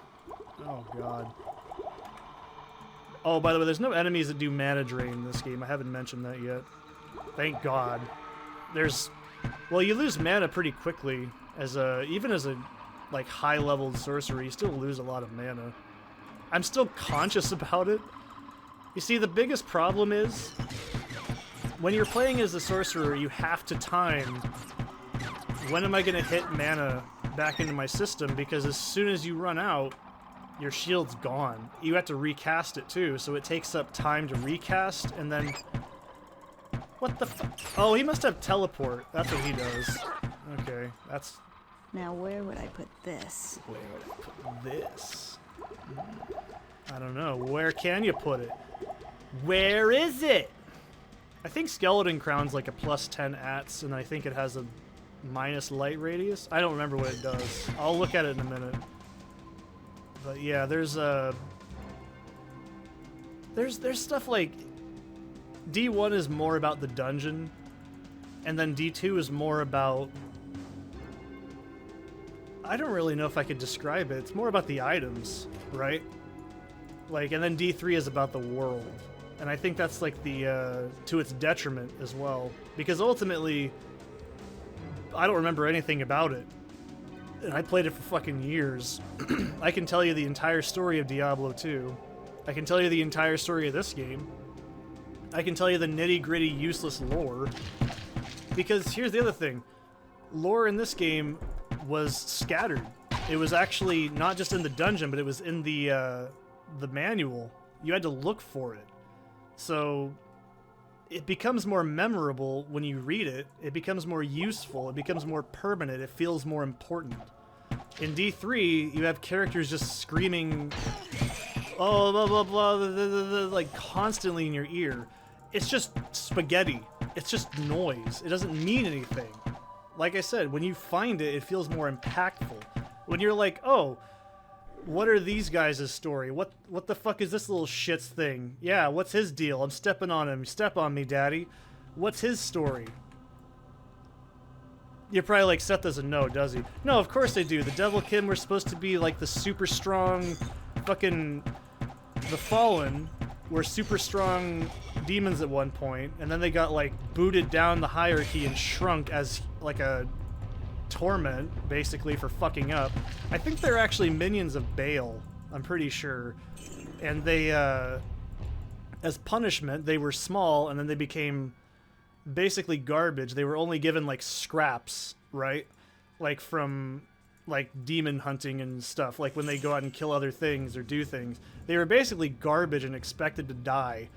Oh god. Oh, by the way, there's no enemies that do mana drain in this game. I haven't mentioned that yet. Thank god. Well, you lose mana pretty quickly even as a like high-leveled sorcerer. You still lose a lot of mana. I'm still conscious about it. You see, the biggest problem is when you're playing as a sorcerer, you have to time when am I going to hit mana back into my system, because as soon as you run out, your shield's gone. You have to recast it too, so it takes up time to recast, and then... What the fuck? Oh, he must have teleport. That's what he does. Okay, that's... Now where would I put this? Where would I put this? I don't know. Where can you put it? Where is it? I think Skeleton Crown's like a +10 ATS, and I think it has a minus light radius. I don't remember what it does. I'll look at it in a minute. But yeah, there's stuff like D1 is more about the dungeon, and then D2 is more about, I don't really know if I could describe it. It's more about the items, right? Like, and then D3 is about the world. And I think that's like the, to its detriment as well. Because ultimately, I don't remember anything about it. And I played it for fucking years. I can tell you the entire story of Diablo 2. I can tell you the entire story of this game. I can tell you the nitty-gritty, useless lore. Because here's the other thing. Lore in this game was scattered. It was actually not just in the dungeon, but it was in the manual. You had to look for it. So it becomes more memorable when you read it. It becomes more useful. It becomes more permanent. It feels more important. In D3, you have characters just screaming, oh, blah, blah, blah, blah, blah, blah, blah, like constantly in your ear. It's just spaghetti. It's just noise. It doesn't mean anything. Like I said, when you find it, it feels more impactful. When you're like, oh, what are these guys' story? What the fuck is this little shit's thing? Yeah, what's his deal? I'm stepping on him. Step on me, daddy. What's his story? You're probably like, Seth doesn't know, does he? No, of course they do. The Devilkin were supposed to be like the super strong fucking... The Fallen were super strong demons at one point, and then they got like booted down the hierarchy and shrunk as like a torment, basically, for fucking up. I think they're actually minions of Baal, I'm pretty sure. And they, as punishment, they were small, and then they became basically garbage. They were only given, like, scraps, right? Like, from, like, demon hunting and stuff. Like, when they go out and kill other things or do things. They were basically garbage and expected to die.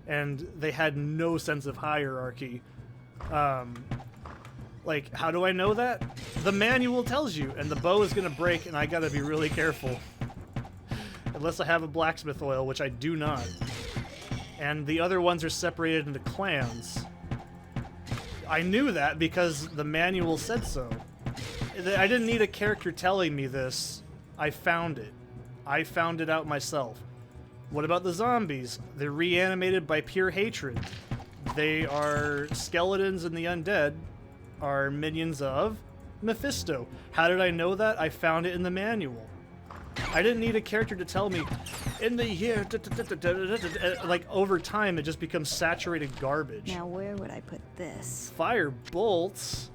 And they had no sense of hierarchy. Like, how do I know that? The manual tells you, and the bow is gonna break, and I gotta be really careful. Unless I have a blacksmith oil, which I do not. And the other ones are separated into clans. I knew that because the manual said so. I didn't need a character telling me this. I found it. I found it out myself. What about the zombies? They're reanimated by pure hatred. They are skeletons, and the undead are minions of Mephisto. How did I know that? I found it in the manual. I didn't need a character to tell me, in the year, like over time it just becomes saturated garbage. Now where would I put this? Fire bolts?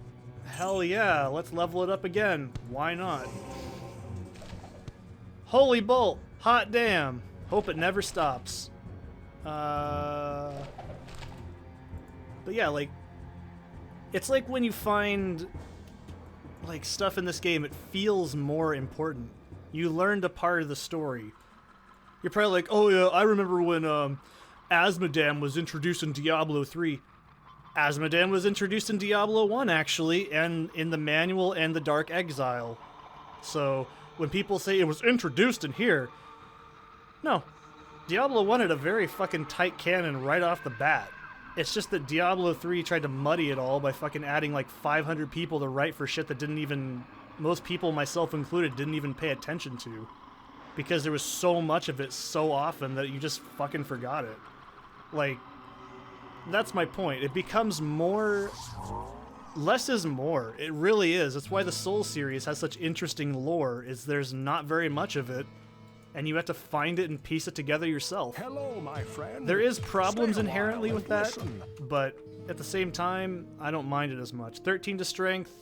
Hell yeah, let's level it up again. Why not? Holy bolt! Hot damn! Hope it never stops. But yeah, like, it's like when you find like stuff in this game, it feels more important. You learned a part of the story. You're probably like, oh yeah, I remember when Asmodam was introduced in Diablo 3. Asmodam was introduced in Diablo 1, actually, and in the manual and the Dark Exile. So, when people say it was introduced in here, no. Diablo 1 had a very fucking tight canon right off the bat. It's just that Diablo 3 tried to muddy it all by fucking adding like 500 people to write for shit that didn't even... most people, myself included, didn't even pay attention to. Because there was so much of it so often that you just fucking forgot it. Like, that's my point. It becomes more... less is more. It really is. That's why the Soul series has such interesting lore, is there's not very much of it, and you have to find it and piece it together yourself. Hello, my friend. There is problems Stay a while inherently with and that, listen. but at the same time, I don't mind it as much. 13 to strength.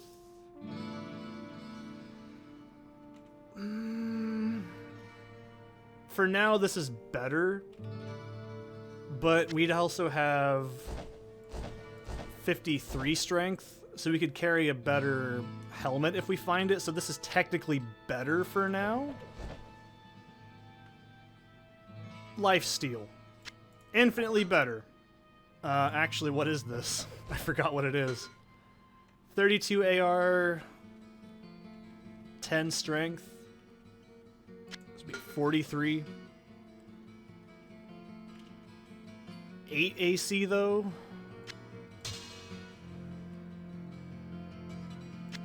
For now, this is better, but we'd also have 53 strength, so we could carry a better helmet if we find it, so this is technically better for now. Lifesteal. Infinitely better. Actually, what is this? I forgot what it is. 32 AR, 10 strength. 43. 8 AC though.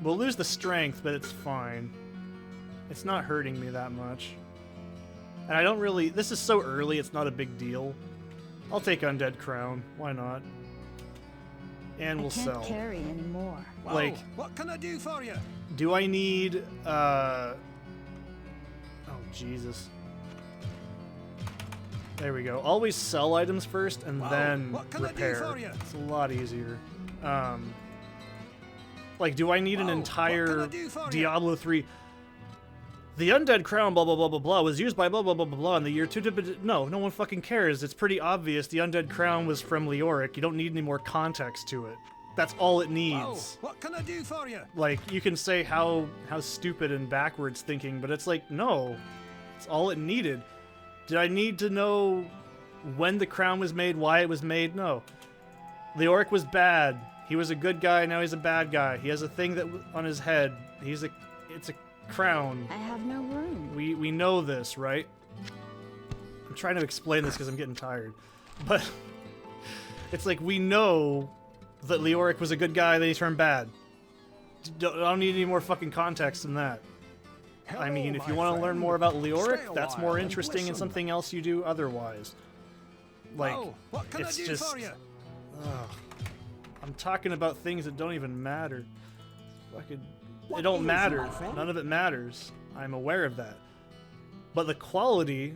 We'll lose the strength, but it's fine. It's not hurting me that much. And I don't really... this is so early, it's not a big deal. I'll take Undead Crown. Why not? And we'll sell. I can't carry anymore. Well, Like... what can I do for you? do I need... oh, Jesus. There we go. Always sell items first and Wow, then what can I do repair. for you? It's a lot easier. Like, do I need an Wow, entire what can I do for you? Diablo 3? The Undead Crown, blah, blah, blah, blah, blah, was used by blah, blah, blah, blah, blah in the year 2... No, no one fucking cares. It's pretty obvious the Undead Crown was from Leoric. You don't need any more context to it. That's all it needs. Wow, what can I do for you? Like, you can say how stupid and backwards thinking, but it's like, no. It's all it needed. Did I need to know when the crown was made, why it was made? No. Leoric was bad. He was a good guy, now he's a bad guy. He has a thing that on his head. It's a crown. I have no room. We know this, right? I'm trying to explain this because I'm getting tired. But it's like, we know that Leoric was a good guy, then he turned bad. I don't need any more fucking context than that. I mean, if you want to learn more about Leoric, that's more interesting and something else you do otherwise. Like, what can it's I do just... for you? I'm talking about things that don't even matter. Fucking... it don't matter. None of it matters. I'm aware of that. But the quality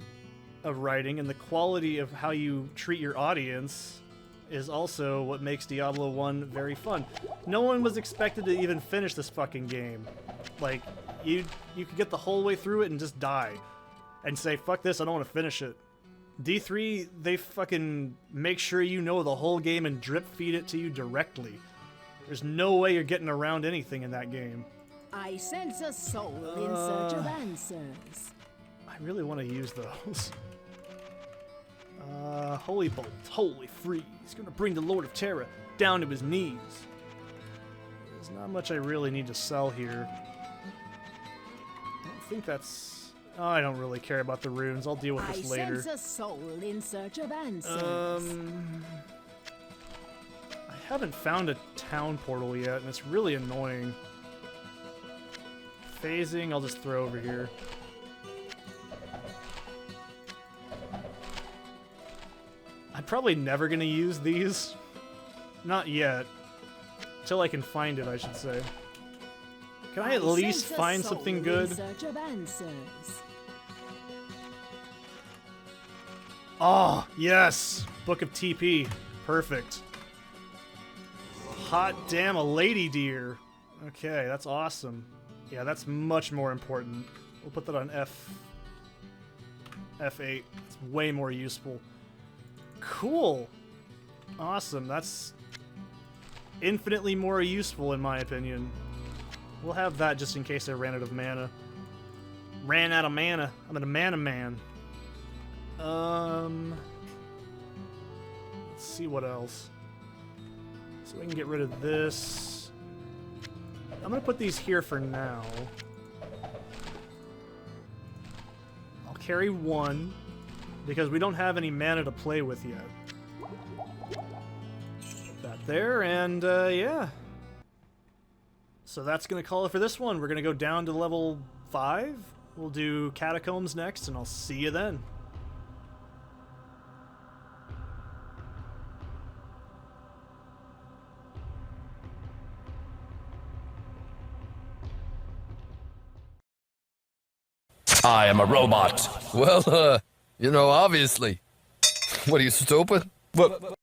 of writing and the quality of how you treat your audience is also what makes Diablo 1 very fun. No one was expected to even finish this fucking game. Like, you could get the whole way through it and just die. And say, fuck this, I don't want to finish it. D3, they fucking make sure you know the whole game and drip feed it to you directly. There's no way you're getting around anything in that game. I sense a soul in search of answers. I really want to use those. Holy Bolt, Holy Freeze. Gonna bring the Lord of Terror down to his knees. There's not much I really need to sell here. I don't think that's... Oh, I don't really care about the runes. I'll deal with this later. I sense a soul in search of answers. I haven't found a town portal yet, and it's really annoying. Phasing, I'll just throw over here. I'm probably never gonna use these. Not yet. Till I can find it, I should say. Can I at least find something good? In search of answers. Oh, yes! Book of TP. Perfect. Hot damn, a lady deer. Okay, that's awesome. Yeah, that's much more important. We'll put that on F8. It's way more useful. Cool. Awesome. That's infinitely more useful in my opinion. We'll have that just in case I ran out of mana. Ran out of mana. I'm a mana man. Let's see what else. So we can get rid of this. I'm gonna put these here for now. I'll carry one because we don't have any mana to play with yet. Put that there, and yeah. So that's gonna call it for this one. We're gonna go down to level 5. We'll do Catacombs next, and I'll see you then. I am a robot. Well, you know, obviously. What are you, stupid? What?